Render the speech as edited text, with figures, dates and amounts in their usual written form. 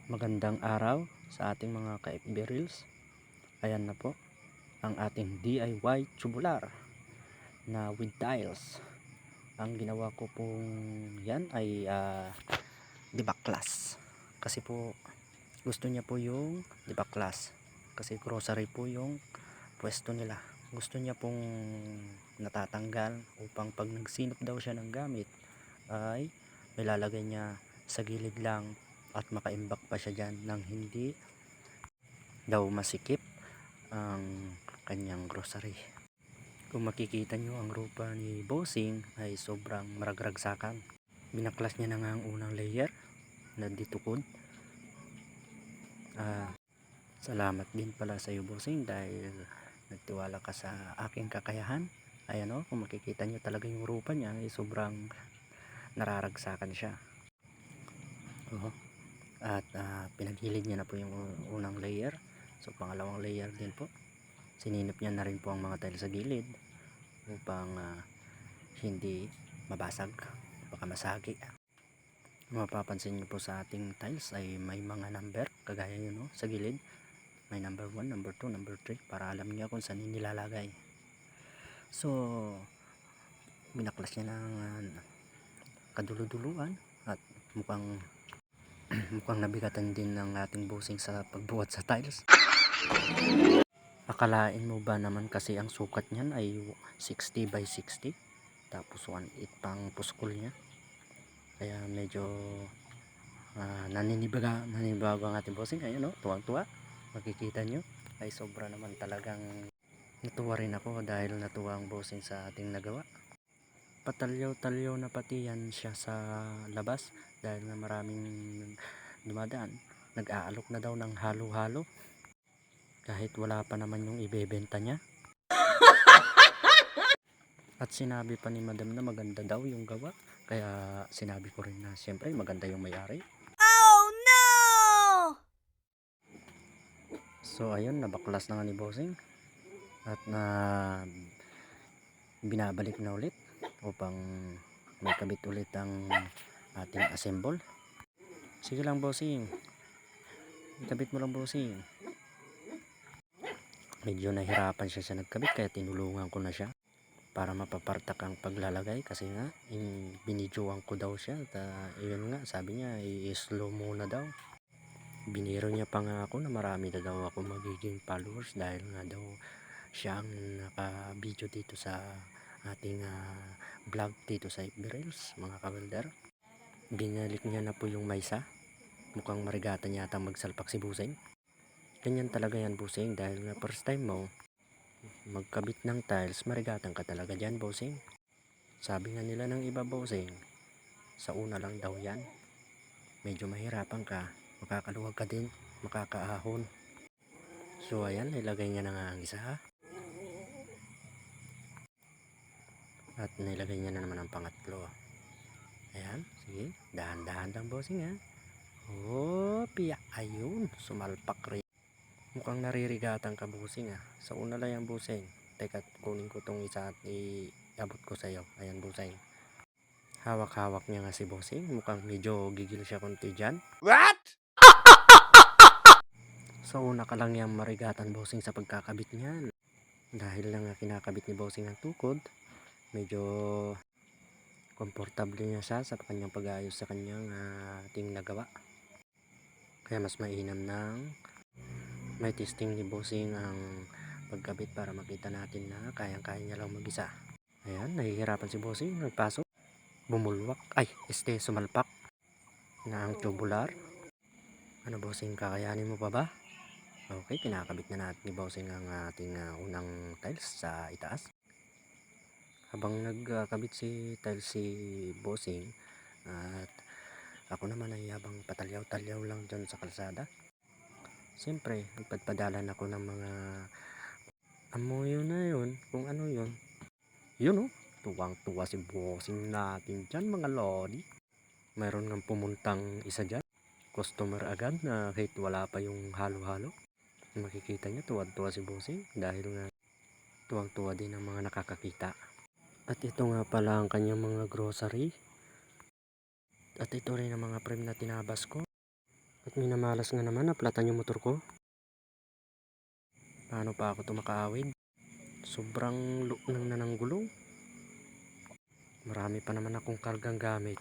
Magandang araw sa ating mga ka-FB Reels. Ayan na po ang ating DIY tubular na with tiles. Ang ginawa ko pong yan ay dibaklas. Kasi po gusto niya po yung dibaklas. Kasi grocery po yung pwesto nila. Gusto niya pong natatanggal upang pag nagsinop daw siya ng gamit ay may lalagay niya sa gilid lang at makaimbak pa siya dyan nang hindi daw masikip ang kanyang grocery. Kung makikita nyo ang rupa ni Bossing ay sobrang maragragsakan. Binaklas niya na nga ang unang layer na ditukod. Salamat din pala sa iyo, Bossing, dahil nagtiwala ka sa aking kakayahan. Ayan o, kung makikita nyo talaga yung rupa niya ay sobrang nararagsakan siya. At pinaghilid niya na po yung unang layer. So pangalawang layer din po, sininip niya na rin po ang mga tiles sa gilid upang hindi mabasag, baka masagi. Mapapansin niyo po sa ating tiles ay may mga number, kagaya yun sa gilid, may number 1, number 2, number 3, para alam niya kung saan nilalagay. So binaklas niya ng kaduluduluan at mukhang nabigatan din ng ating Bossing sa pagbuhat sa tiles. Akalain mo ba naman kasi ang sukat niyan ay 60 by 60, tapos 1/8 pang puskol niya, kaya medyo naninibago ang ating Bossing. Ayun tuwang-tuwa, makikita nyo ay sobra naman talagang natuwa rin ako dahil natuwa ang Bossing sa ating nagawa. Patalyaw-talyaw na pati yan siya sa labas dahil na maraming dumadaan. Nag-aalok na daw ng halo-halo kahit wala pa naman yung ibebenta niya. At sinabi pa ni Madam na maganda daw yung gawa, kaya sinabi ko rin na siyempre maganda yung may-ari. Oh no! So ayun, nabaklas na nga ni Bossing at na binabalik na ulit upang may kabit ulit ang ating assemble. Sige lang, Bossing, ikabit mo lang, Bossing. Medyo nahirapan siya sa nagkabit kaya tinulungan ko na siya para mapapartak ang paglalagay, kasi nga binidyoan ko daw siya at yun nga, sabi niya i-slow muna daw. Biniro niya pa nga ako na marami na daw ako magiging followers dahil nga daw siya ang naka-video dito sa ating vlog dito sa FB Reels, mga ka-welder. Binalik niya na po yung maysa. Mukhang marigatan yata magsalpak si Bossing. Ganyan talaga yan, Bossing, dahil nga first time mo magkabit ng tiles, marigatan ka talaga dyan, Bossing. Sabi nga nila ng iba, Bossing, sa una lang daw yan, medyo mahirapan ka, makakaluwag ka din, makakaahon. So ayan, nilagay niya na nga ang isa, at nilagay niya na naman ang pangatlo. Ayan, sige, dahan-dahan lang, Bossing, ha. Piya, ayun, sumalpak rin. Mukhang naririgatan ka, Bossing, ha. Sa una lang yan, Bossing. Teka, kunin ko tong isa at iabot ko sa iyo. Ayan, Bossing. Hawak-hawak niya nga si Bossing. Mukhang medyo gigil siya konti dyan. What? Sa una ka lang yung marigatan, Bossing, sa pagkakabit niyan. Dahil lang kinakabit ni Bossing ang tukod, medyo komportable niya siya sa kanyang pag-ayos sa kanyang ating nagawa. Kaya mas mainam ng may testing ni Bossing ang pagkabit para makita natin na kayang-kaya niya lang mag-isa. Ayan, nahihirapan si Bossing, nagpasok, bumulwak, sumalpak na ang tubular. Ano, Bossing, kakayanin mo pa ba? Okay, kinakabit na natin ni Bossing ang ating unang tiles sa itaas. Habang nagkabit tiles si Bossing, at ako naman ay habang patalyaw-talyaw lang dyan sa kalsada, siyempre nagpadpadalan ako ng mga amoy na yun, kung ano yun. Yun tuwang-tuwa si Bossing natin dyan, mga lodi. Mayroon ng pumuntang isa dyan, customer agad, na kahit wala pa yung halo-halo. Makikita nyo, tuwang-tuwa si Bossing dahil nga tuwang-tuwa din ang mga nakakakita. At ito nga pala ang kanyang mga grocery. At ito rin ang mga frame na tinabas ko. At minamalas nga naman, naplatan yung motor ko. Paano pa ako tumakaawid? Sobrang luk nang nananggulong. Marami pa naman akong kargang gamit.